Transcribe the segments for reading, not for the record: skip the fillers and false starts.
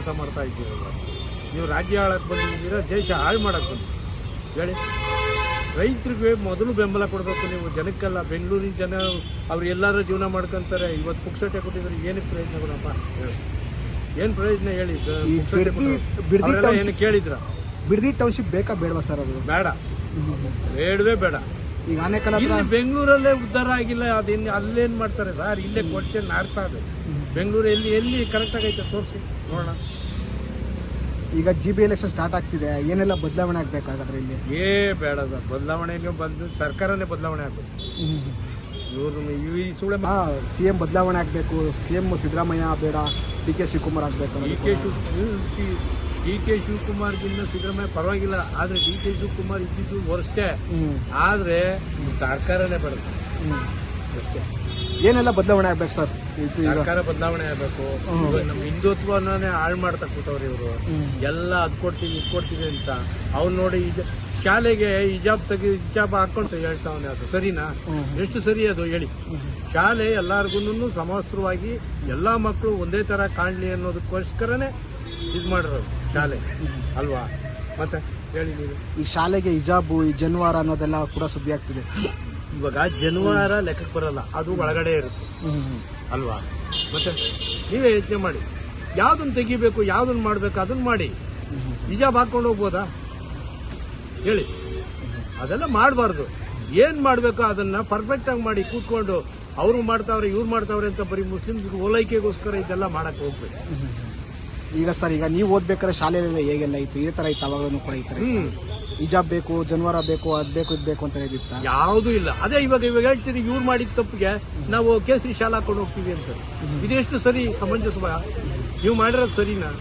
ಕೆಲಸ ಮಾಡ್ತಾ ಇದ್ದೀರಲ್ಲ. ನೀವು ರಾಜ್ಯ ಆಳಕ್ಕೆ ಬಂದಿದ್ದೀರಾ, ದೇಶ ಹಾಳು ಮಾಡಕ್ಕೆ ಬಂದಿದ್ದೀರಿ. ಹೇಳಿ, ರೈತರಿಗೆ ಮೊದಲು ಬೆಂಬಲ ಕೊಡಬೇಕು. ನೀವು ಜನಕ್ಕೆಲ್ಲ, ಬೆಂಗಳೂರಿನ ಜನ ಅವ್ರು ಎಲ್ಲರೂ ಜೀವನ ಮಾಡ್ಕೊಂತಾರೆ. ಇವತ್ತು ಪುಕ್ಸಟ್ಟೆ ಕೊಟ್ಟಿದ್ರೆ ಏನಕ್ಕೆ ಪ್ರಯೋಜನ ಕೊಡಪ್ಪ? ಏನು ಪ್ರಯೋಜನ ಹೇಳಿ? ಏನು ಕೇಳಿದ್ರ? ಬಿಡದಿ ಟೌನ್ಶಿಪ್ ಬೇಕಾ ಬೇಡವಾ ಸರ್? ಅದು ಬೇಡ, ಬೇಡವೇ ಬೇಡ. ಈಗ ಆನೇಕಲ್ ಬೆಂಗಳೂರಲ್ಲೇ ಉದ್ಧಾರ ಆಗಿಲ್ಲ, ಅದೇನು ಅಲ್ಲೇನು ಮಾಡ್ತಾರೆ ಸರ್? ಇಲ್ಲೇ ಕ್ವಶನ್ ನಾರ್ತಾ ಇದೆ. ಬೆಂಗಳೂರು ಎಲ್ಲಿ ಕರೆಕ್ಟ್ ಆಗೈತೆ ತೋರಿಸಿ ನೋಡೋಣ. ಈಗ GB ಎಲೆಕ್ಷನ್ ಸ್ಟಾರ್ಟ್ ಆಗ್ತಿದೆ, ಏನೆಲ್ಲ ಬದಲಾವಣೆ ಆಗ್ಬೇಕಾಗಾದ್ರೆ ಇಲ್ಲಿ? ಬೇಡ ಸರ್, ಬದಲಾವಣೆಗೆ ಬಂದು ಸರ್ಕಾರನೇ ಬದಲಾವಣೆ ಆಗ್ಬೇಕು. ಇವರು ಈ ಸುಳ್ಳೆ CM ಬದಲಾವಣೆ ಆಗ್ಬೇಕು. CM ಸಿದ್ದರಾಮಯ್ಯ ಬೇಡ, DK ಶಿವಕುಮಾರ್ ಆಗ್ಬೇಕು. DK ಶಿವಕುಮಾರ್ಗಿನ್ನ ಸಿದ್ದರಾಮಯ್ಯ ಪರವಾಗಿಲ್ಲ, ಆದ್ರೆ DK ಶಿವಕುಮಾರ್ ಇದ್ದಿದ್ದು ವರ್ಷೇ. ಆದ್ರೆ ಸರ್ಕಾರನೇ ಬರುತ್ತೆ ಅಷ್ಟೇ. ಏನೆಲ್ಲ ಬದಲಾವಣೆ ಆಗ್ಬೇಕು ಸರ್? ಸರ್ಕಾರ ಬದಲಾವಣೆ ಆಗ್ಬೇಕು. ನಮ್ಮ ಹಿಂದುತ್ವನೇ ಹಾಳು ಮಾಡ್ತಾ ಕೂತವ್ರು ಇವರು. ಎಲ್ಲ ಅದ್ ಕೊಡ್ತೀವಿ ಇದ್ ಕೊಡ್ತೀವಿ ಅಂತ ಅವ್ರು ನೋಡಿ. ಶಾಲೆಗೆ ಹಿಜಾಬ್ ಹಾಕೊಂಡು ಹೇಳ್ತಾವನೆ, ಅದು ಸರಿನಾ? ಎಷ್ಟು ಸರಿ ಅದು ಹೇಳಿ? ಶಾಲೆ ಎಲ್ಲಾರ್ಗು ಸಮವಸ್ತ್ರವಾಗಿ ಎಲ್ಲಾ ಮಕ್ಕಳು ಒಂದೇ ತರ ಕಾಣ್ಲಿ ಅನ್ನೋದಕ್ಕೋಸ್ಕರನೇ ಇದ್ ಮಾಡಿರೋದು ಶಾಲೆ ಅಲ್ವಾ? ಮತ್ತೆ ಹೇಳಿ ನೀವು. ಈ ಶಾಲೆಗೆ ಹಿಜಾಬು, ಈ ಜನಿವಾರ ಅನ್ನೋದೆಲ್ಲ ಕೂಡ ಸುದ್ದಿ ಆಗ್ತಿದೆ. ಇವಾಗ ಜನಿವಾರ ಲೆಕ್ಕಕ್ಕೆ ಬರಲ್ಲ, ಅದು ಒಳಗಡೆ ಇರುತ್ತೆ ಅಲ್ವಾ? ಮತ್ತೆ ನೀವೇ ಯೋಚನೆ ಮಾಡಿ, ಯಾವ್ದನ್ನ ತೆಗಿಬೇಕು, ಯಾವ್ದನ್ನ ಮಾಡ್ಬೇಕು ಅದನ್ನ ಮಾಡಿ. ಹಿಜಾಬ್ ಹಾಕೊಂಡು ಹೋಗ್ಬೋದಾ ಹೇಳಿ? ಅದೆಲ್ಲ ಮಾಡಬಾರ್ದು. ಏನ್ ಮಾಡ್ಬೇಕು ಅದನ್ನ ಪರ್ಫೆಕ್ಟ್ ಆಗಿ ಮಾಡಿ ಕೂತ್ಕೊಂಡು ಅವ್ರು ಮಾಡ್ತಾವ್ರೆ ಇವ್ರು ಮಾಡ್ತಾವ್ರೆ ಅಂತ ಬರೀ ಮುಸ್ಲಿಮ್ಸ್ ಓಲೈಕೆಗೋಸ್ಕರ ಇದೆಲ್ಲ ಮಾಡಕ್ ಹೋಗ್ಬೇಕು. ಈಗ ಸರ್, ಈಗ ನೀವು ಓದ್ಬೇಕಾದ್ರೆ ಶಾಲೆಯಲ್ಲೆಲ್ಲ ಹೇಗೆಲ್ಲ ಇತ್ತು? ಇದೇ ತರ ಇತ್ತು ಅವಾಗಲೂ ಕೂಡ ಇತ್ತು. ಹಿಜಾಬ್ ಬೇಕು, ಜನಿವಾರ ಬೇಕು, ಅದ್ ಬೇಕು ಇದ್ ಬೇಕು ಅಂತ ಹೇಳಿತ್ತ? ಯಾವ್ದು ಇಲ್ಲ. ಅದೇ ಇವಾಗ ಹೇಳ್ತೀರಿ, ಇವ್ರು ಮಾಡಿದ ತಪ್ಪಿಗೆ ನಾವು ಕೇಸರಿ ಶಾಲೆ ಹಾಕೊಂಡು ಹೋಗ್ತೀವಿ ಅಂತ. ಇದೆಷ್ಟು ಸರಿ ಸಮಂಜಸ? ನೀವು ಮಾಡಿರೋದು ಸರಿನಾ?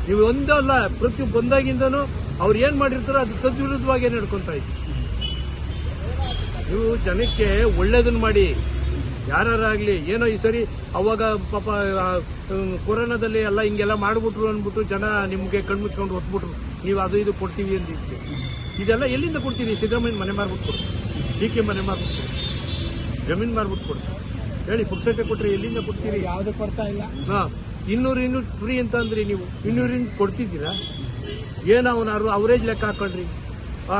ನೀವು ಒಂದಲ್ಲ, ಪ್ರತಿ ಬಂದಾಗಿಂದನೂ ಅವ್ರು ಏನ್ ಮಾಡಿರ್ತಾರೋ ಅದು ತದ್ವಿರುದ್ಧವಾಗಿ ನಡ್ಕೊಂತ ಇದ್ದೀವಿ. ನೀವು ಜನಕ್ಕೆ ಒಳ್ಳೇದನ್ನ ಮಾಡಿ, ಯಾರಾಗ್ಲಿ. ಏನೋ ಈ ಸರಿ ಅವಾಗ ಪಾಪ ಕೊರೋನಾದಲ್ಲಿ ಎಲ್ಲ ಹಿಂಗೆಲ್ಲ ಮಾಡ್ಬಿಟ್ರು ಅಂದ್ಬಿಟ್ಟು ಜನ ನಿಮ್ಗೆ ಕಣ್ಮುಚ್ಕೊಂಡು ಹೊತ್ಬಿಟ್ರು. ನೀವು ಅದು ಇದು ಕೊಡ್ತೀವಿ ಅಂದಿದ್ವಿ. ಇದೆಲ್ಲ ಎಲ್ಲಿಂದ ಕೊಡ್ತೀರಿ? ಸಿದ್ದರಾಮಯ್ಯ ಮನೆ ಮಾರ್ಬಿಟ್ಟು ಕೊಡ್ತೀವಿ, DK ಮನೆ ಮಾರ್ಬಿಟ್ಟು ಕೊಡ್ತೀವಿ, ಜಮೀನ್ ಮಾರ್ಬಿಟ್ಟು ಕೊಡ್ತೀವಿ. ಹೇಳಿ, ಪುಕ್ಸಟ್ಟೆ ಕೊಟ್ರೆ ಎಲ್ಲಿಂದ ಕೊಡ್ತೀರಿ? ಯಾವ್ದು ಕೊಡ್ತಾ ಇಲ್ಲ. 200 ಯೂನಿಟ್ ಫ್ರೀ ಅಂತ ಅಂದ್ರಿ, ನೀವು 200 ಯೂನಿಟ್ ಕೊಡ್ತಿದ್ದೀರಾ? ಏನೋ ಅವನ ಅವರೇಜ್ ಲೆಕ್ಕ ಹಾಕೊಂಡ್ರಿ.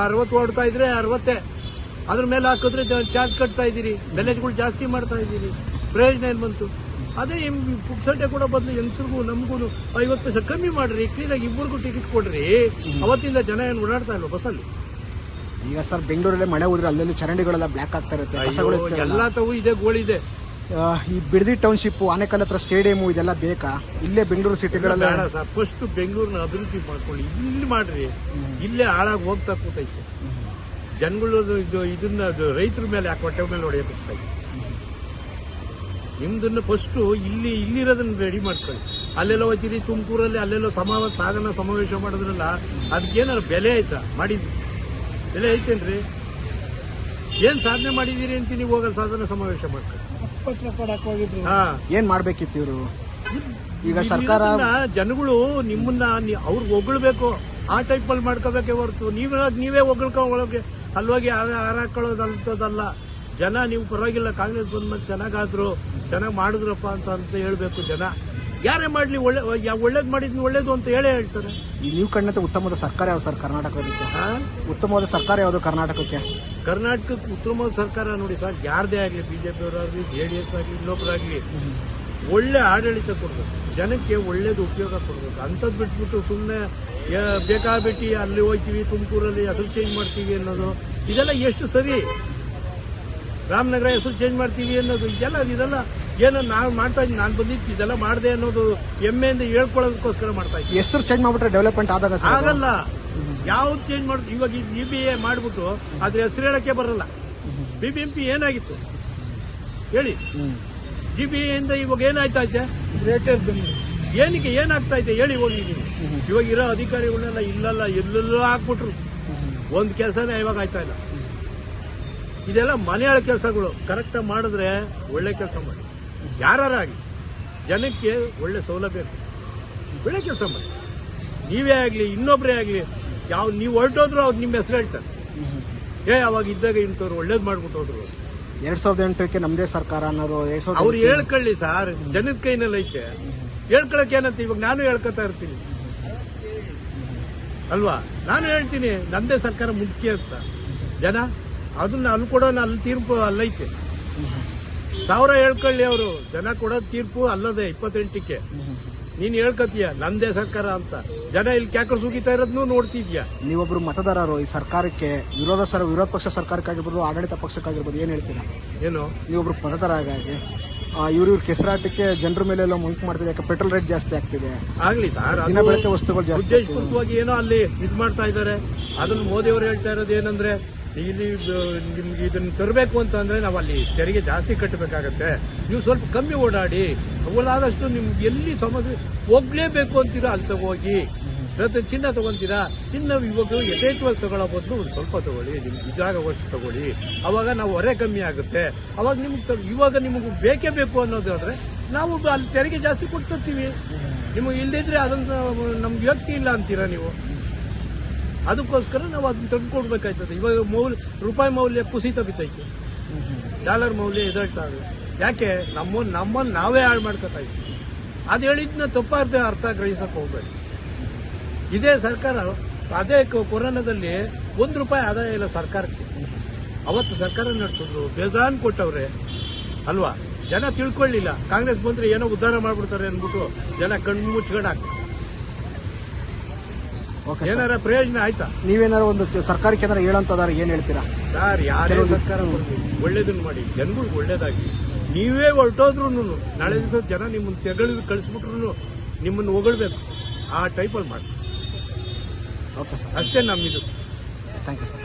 60 ಓಡ್ತಾ ಇದ್ರೆ 60, ಅದ್ರ ಮೇಲೆ ಹಾಕಿದ್ರೆ ಚಾರ್ಜ್ ಕಟ್ತಾ ಇದ್ದೀರಿ, ಬೆಲೆಗಳು ಜಾಸ್ತಿ ಮಾಡ್ತಾ ಇದ್ದೀರಿ. ಪ್ರಯೋಜನ ಏನ್ ಬಂತು? ಅದೇ ಪುಕ್ಸಟ್ಟೆ ಕೊಡೋ ಬದಲು ಹೆಂಗಸರಿಗೂ ನಮಗೂ 50 ಪೈಸೆ ಕಮ್ಮಿ ಮಾಡ್ರಿ, ಕ್ಲೀನಾಗಿ ಇಬ್ಬರಿಗೂ ಟಿಕೆಟ್ ಕೊಡ್ರಿ. ಅವತ್ತಿಂದ ಜನ ಏನು ಓಡಾಡ್ತಾ ಇಲ್ವ ಬಸ್ಸಲ್ಲಿ? ಈಗ ಸರ್, ಬೆಂಗಳೂರಲ್ಲೇ ಮಳೆ ಹೋದ್ರೆ ಅಲ್ಲೆಲ್ಲ ಚರಂಡಿಗಳೆಲ್ಲ ಬ್ಲಾಕ್ ಆಗ್ತಾ ಇರುತ್ತೆ, ಎಲ್ಲಾ ತಾವು ಇದೆ ಗೋಳಿದೆ. ಈ ಬಿಡದಿ ಟೌನ್ಶಿಪ್, ಆನೇಕಲ್ ಹತ್ರ ಸ್ಟೇಡಿಯಂ ಇದೆಲ್ಲ ಬೇಕಾ? ಇಲ್ಲೇ ಬೆಂಗಳೂರು ಸಿಟಿಗಳೆಲ್ಲ ಸರ್, ಫಸ್ಟ್ ಬೆಂಗಳೂರಿನ ಅಭಿವೃದ್ಧಿ ಮಾಡ್ಕೊಳ್ಳಿ, ಇಲ್ಲಿ ಮಾಡ್ರಿ. ಇಲ್ಲೇ ಹಾಳಾಗಿ ಹೋಗ್ತಾ ಕೂತೈತೆ ಜನಗಳು. ಇದನ್ನ ರೈತರ ಮೇಲೆ ಯಾಕೆ ಹೊಟ್ಟೆ ಮೇಲೆ ಹೊಡೆಯಕ್ಕೆ? ನಿಮ್ದನ್ನ ಫಸ್ಟ್ ಇಲ್ಲಿರೋದನ್ನ ರೆಡಿ ಮಾಡ್ಕೊಳ್ಳಿ. ಅಲ್ಲೆಲ್ಲ ಹೋಗ್ತೀರಿ ತುಮಕೂರಲ್ಲಿ, ಅಲ್ಲೆಲ್ಲ ಸಾಧನ ಸಮಾವೇಶ ಮಾಡಿದ್ರಲ್ಲ, ಅದಕ್ಕೇನಾದ್ರು ಬೆಲೆ ಆಯ್ತಾ? ಮಾಡಿದ್ವಿ ಬೆಲೆ ಐತೇನ್ರಿ? ಏನ್ ಸಾಧನೆ ಮಾಡಿದೀರಿ ಅಂತ ನೀವು ಹೋಗಲ್ಲ ಸಾಧನ ಸಮಾವೇಶ ಮಾಡ್ಕೊಳ್ಳಿ. ಏನ್ ಮಾಡ್ಬೇಕಿತ್ತು ಇವರು? ಈಗ ಸರ್ಕಾರ ಜನಗಳು ನಿಮ್ಮನ್ನ ಅವ್ರಿಗೆ ಹೊಗಳ್ಬೇಕು, ಆ ಟೈಪ್ ಅಲ್ಲಿ ಮಾಡ್ಕೋಬೇಕೆ ಹೊರತು ನೀವೇ ಹೊಗಳ್ಕೊಳ್ಳೋಕೆ ಅಲ್ವಾಗಿ ಹಾರಾಕೊಳ್ಳೋದಂತದಲ್ಲ. ಜನ ನೀವು ಪರವಾಗಿಲ್ಲ, ಕಾಂಗ್ರೆಸ್ ಬಂದ್ಮೇಲೆ ಚೆನ್ನಾಗಾದ್ರು, ಚೆನ್ನಾಗಿ ಮಾಡಿದ್ರಪ್ಪ ಅಂತ ಹೇಳ್ಬೇಕು. ಜನ ಯಾರೇ ಮಾಡ್ಲಿ ಒಳ್ಳೇದ್ ಮಾಡಿದ್ನಿ ಒಳ್ಳೇದು ಅಂತ ಹೇಳ್ತಾರೆ. ಈ ನೀವು ಕಂಡಂತ ಉತ್ತಮವಾದ ಸರ್ಕಾರ ಯಾವ್ದು ಸರ್ ಕರ್ನಾಟಕಕ್ಕೆ? ಉತ್ತಮವಾದ ಸರ್ಕಾರ ಯಾವುದು ಕರ್ನಾಟಕಕ್ಕೆ? ಕರ್ನಾಟಕಕ್ಕೆ ಉತ್ತಮವಾದ ಸರ್ಕಾರ ನೋಡಿ ಸರ್, ಯಾರದೇ ಆಗ್ಲಿ, ಬಿಜೆಪಿ ಅವರಾಗ್ಲಿ, JDS ಆಗ್ಲಿ, ಇನ್ನೊಬ್ಬರಾಗ್ಲಿ, ಒಳ್ಳೆ ಆಡಳಿತ ಕೊಡ್ಬೇಕು, ಜನಕ್ಕೆ ಒಳ್ಳೇದು ಉಪಯೋಗ ಕೊಡ್ಬೇಕು. ಅಂತದ್ ಬಿಟ್ಬಿಟ್ಟು ಸುಮ್ಮನೆ ಬೇಕಾಬಿಟ್ಟಿ ಅಲ್ಲಿ ಹೋಗ್ತೀವಿ, ತುಮಕೂರಲ್ಲಿ ಹೆಸರು ಚೇಂಜ್ ಮಾಡ್ತೀವಿ ಅನ್ನೋದು ಇದೆಲ್ಲ ಎಷ್ಟು ಸರಿ? ರಾಮನಗರ ಹೆಸರು ಚೇಂಜ್ ಮಾಡ್ತೀವಿ ಅನ್ನೋದು ಇದೆಲ್ಲ ಏನೋ ನಾವು ಮಾಡ್ತಾ ಇದ್ದೀವಿ, ನಾನು ಬಂದಿದ್ದು ಇದೆಲ್ಲ ಮಾಡಿದೆ ಅನ್ನೋದು ಹೆಮ್ಮೆಯಿಂದ ಹೇಳ್ಕೊಳ್ಳೋದಕ್ಕೋಸ್ಕರ ಮಾಡ್ತಾ ಇದ್ದೀವಿ. ಹೆಸರು ಚೇಂಜ್ ಮಾಡ್ಬಿಟ್ರೆ ಡೆವಲಪ್ಮೆಂಟ್ ಆದಾಗ ಆಗಲ್ಲ. ಯಾವ್ದು ಚೇಂಜ್ ಮಾಡುದು? ಇವಾಗ EBA ಮಾಡ್ಬಿಟ್ಟು ಅದ್ರ ಹೆಸರು ಹೇಳಕ್ಕೆ ಬರಲ್ಲ. BBMP ಏನಾಗಿತ್ತು ಹೇಳಿ? GBA ಇಂದ ಇವಾಗ ಏನಾಯ್ತಾ ಇದೆ? ಏನಕ್ಕೆ ಏನಾಗ್ತಾ ಇದೆ ಹೇಳಿ ಹೋಗಿ ನೀವು. ಇವಾಗ ಇರೋ ಅಧಿಕಾರಿಗಳನ್ನೆಲ್ಲ ಎಲ್ಲೆಲ್ಲೋ ಹಾಕ್ಬಿಟ್ರು. ಒಂದ್ ಕೆಲಸನೇ ಇವಾಗ ಆಯ್ತಾ ಇಲ್ಲ. ಇದೆಲ್ಲ ಮನೆಯಾಳ ಕೆಲಸಗಳು ಕರೆಕ್ಟಾಗಿ ಮಾಡಿದ್ರೆ ಒಳ್ಳೆ ಕೆಲಸ ಮಾಡಿ, ಯಾರಾಗಲಿ ಜನಕ್ಕೆ ಒಳ್ಳೆ ಸೌಲಭ್ಯ, ಒಳ್ಳೆ ಕೆಲಸ ಮಾಡಿ. ನೀವೇ ಆಗ್ಲಿ, ಇನ್ನೊಬ್ಬರೇ ಆಗ್ಲಿ, ನೀವು ಹೊರಟೋದ್ರು ಅವ್ರು ನಿಮ್ಮ ಹೆಸರು ಹೇಳ್ತಾರೆ. ಅವಾಗ ಇದ್ದಾಗ ಇಂಥವ್ರು ಒಳ್ಳೇದ್ ಮಾಡ್ಬಿಟ್ಟು ಹೋದ್ರು. 2008ಕ್ಕೆ ನಮ್ದೇ ಸರ್ಕಾರ ಅನ್ನೋರು ಅವ್ರು ಹೇಳ್ಕೊಳ್ಳಿ ಸರ್, ಜನದ ಕೈನಲ್ಲಿ ಐತೆ. ಹೇಳ್ಕೊಳಕ್ ಏನಂತ ಇವಾಗ ನಾನು ಹೇಳ್ಕೊತಾ ಇರ್ತೀನಿ ಅಲ್ವಾ. ನಾನು ಹೇಳ್ತೀನಿ ನಂದೇ ಸರ್ಕಾರ ಮುಖ್ಯ ಅಂತ. ಜನ ಅದನ್ನ ಅಲ್ಲಿ ಕೊಡೋಣ, ಅಲ್ಲಿ ತೀರ್ಪು ಅಲ್ಲೈತೆ. 1000 ಹೇಳ್ಕೊಳ್ಳಿ, ಅವರು ಜನ ಕೊಡೋದು ತೀರ್ಪು ಅಲ್ಲದೆ 28ಕ್ಕೆ. ನೀನ್ ಹೇಳ್ಕತೀಯ ನಂದೇ ಸರ್ಕಾರ ಅಂತ. ಜನ ಇಲ್ಲಿ ಕ್ಯಾಕರ್ ಸುಗಿತಾ ಇರೋದ್ನು ನೋಡ್ತಿದ್ಯಾ. ನೀವೊಬ್ರು ಮತದಾರರು ಈ ಸರ್ಕಾರಕ್ಕೆ ವಿರೋಧ ಪಕ್ಷ ಸರ್ಕಾರಕ್ಕಾಗಿರ್ಬೋದು, ಆಡಳಿತ ಪಕ್ಷಕ್ಕಾಗಿರ್ಬೋದು, ಏನ್ ಹೇಳ್ತೀರಾ? ಏನು ನೀವೊಬ್ರು ಮತದಾರರಾಗಿ ಇವ್ರ ಕೆಸರಾಟಕ್ಕೆ ಜನರ ಮೇಲೆ ಎಲ್ಲ ಮಂಕ್ ಮಾಡ್ತಿದೆ. ಯಾಕೆ ಪೆಟ್ರೋಲ್ ರೇಟ್ ಜಾಸ್ತಿ ಆಗ್ತಿದೆ, ಆಗ್ಲಿ ಸರ್, ದಿನ ಬೆಳಗ್ಗೆ ವಸ್ತುಗಳು ಜಾಸ್ತಿ ಆಗ್ತಿದೆ. ಉದ್ದೇಶಪೂರ್ವಕವಾಗಿ ಏನೋ ಅಲ್ಲಿ ಇದ್ ಮಾಡ್ತಾ ಇದ್ದಾರೆ. ಅದನ್ನ ಮೋದಿ ಅವರು ಹೇಳ್ತಾ ಇರೋದು ಏನಂದ್ರೆ, ಇಲ್ಲಿ ನಿಮ್ಗೆ ಇದನ್ನ ತರಬೇಕು ಅಂತಂದ್ರೆ ನಾವು ಅಲ್ಲಿ ತೆರಿಗೆ ಜಾಸ್ತಿ ಕಟ್ಟಬೇಕಾಗತ್ತೆ, ನೀವು ಸ್ವಲ್ಪ ಕಮ್ಮಿ ಓಡಾಡಿ, ಅವಲಾದಷ್ಟು ನಿಮ್ಗೆ ಎಲ್ಲಿ ಸಮಸ್ಯೆ ಹೋಗ್ಲೇಬೇಕು ಅಂತೀರಾ ಅಲ್ಲಿ ತಗೋಗಿ. ಮತ್ತೆ ಚಿನ್ನ ತಗೊಂತೀರಾ, ಚಿನ್ನ ಇವಾಗ ಯಥೇಚ್ಛವಾಗಿ ತಗೊಳ್ಳೋ ಬದಲು ಒಂದು ಸ್ವಲ್ಪ ತಗೊಳ್ಳಿ, ನಿಮ್ಗೆ ಇದಾಗುವಷ್ಟು ತಗೊಳ್ಳಿ, ಅವಾಗ ನಾವು ಹೊರೆ ಕಮ್ಮಿ ಆಗುತ್ತೆ. ಅವಾಗ ನಿಮ್ಗೆ ಇವಾಗ ನಿಮಗೆ ಬೇಕೇ ಬೇಕು ಅನ್ನೋದಾದ್ರೆ ನಾವು ಅಲ್ಲಿ ತೆರಿಗೆ ಜಾಸ್ತಿ ಕೊಡ್ತಿರ್ತೀವಿ. ನಿಮಗೆ ಇಲ್ಲದಿದ್ರೆ ಅದನ್ನ ನಮ್ಗೆ ವ್ಯಕ್ತಿ ಇಲ್ಲ ಅಂತೀರಾ ನೀವು. ಅದಕ್ಕೋಸ್ಕರ ನಾವು ಅದನ್ನ ತಂದುಕೊಡ್ಬೇಕಾಯ್ತದೆ. ಇವಾಗ ರೂಪಾಯಿ ಮೌಲ್ಯ ಕುಸಿತ ಬಿತ್ತೈತೆ, ಡಾಲರ್ ಮೌಲ್ಯ ಎದುರಾಗ್ತಾ ಇದೆ. ಯಾಕೆ? ನಮ್ಮಲ್ಲಿ ನಾವೇ ಹಾಳು ಮಾಡ್ಕೊತಾ ಇದ್ದೀವಿ. ಅದು ಹೇಳಿದ್ನ ತಪ್ಪಾರ್ಥ ಅರ್ಥ ಗ್ರಹಿಸಕ್ಕೆ ಹೋಗ್ಬೇಡಿ. ಇದೇ ಸರ್ಕಾರ ಅದೇ ಕೊರೋನಾದಲ್ಲಿ ₹1 ಆದಾಯ ಇಲ್ಲ ಸರ್ಕಾರಕ್ಕೆ. ಅವತ್ತು ಸರ್ಕಾರ ನಡೆಸಿದ್ರು, ಬೇಜಾನ್ ಕೊಟ್ಟವ್ರೆ ಅಲ್ವಾ. ಜನ ತಿಳ್ಕೊಳ್ಳಿಲ್ಲ, ಕಾಂಗ್ರೆಸ್ ಬಂದ್ರೆ ಏನೋ ಉದ್ಧಾರ ಮಾಡ್ಬಿಡ್ತಾರೆ ಅಂದ್ಬಿಟ್ಟು ಜನ ಕಣ್ಣು ಮುಚ್ಕೊಂಡಾಗ್ತಾರೆ. ಏನಾರ ಪ್ರಯೋಜನ ಆಯ್ತಾ? ನೀವೇನಾರು ಒಂದು ಸರ್ಕಾರಕ್ಕೆ ಏನಾರ ಹೇಳಂತದಾರ ಏನ್ ಹೇಳ್ತೀರಾ? ಸರ್, ಯಾರೇ ಸರ್ಕಾರ ಒಳ್ಳೇದನ್ನ ಮಾಡಿ, ಜನಗಳಿಗೆ ಒಳ್ಳೇದಾಗಿ. ನೀವೇ ಹೊರಟೋದ್ರು ನಾಳೆ ದಿವಸ ಜನ ನಿಮ್ಮನ್ನ ತೆಗಳು ಕಳಿಸ್ಬಿಟ್ರು ನಿಮ್ಮನ್ನ ಹೊಗಳ್ಬೇಕು, ಆ ಟೈಪಲ್ಲಿ ಮಾಡಿ. ಓಕೆ ಸರ್, ಅಷ್ಟೇ ನಮ್ಮಿದು. Thank you sir.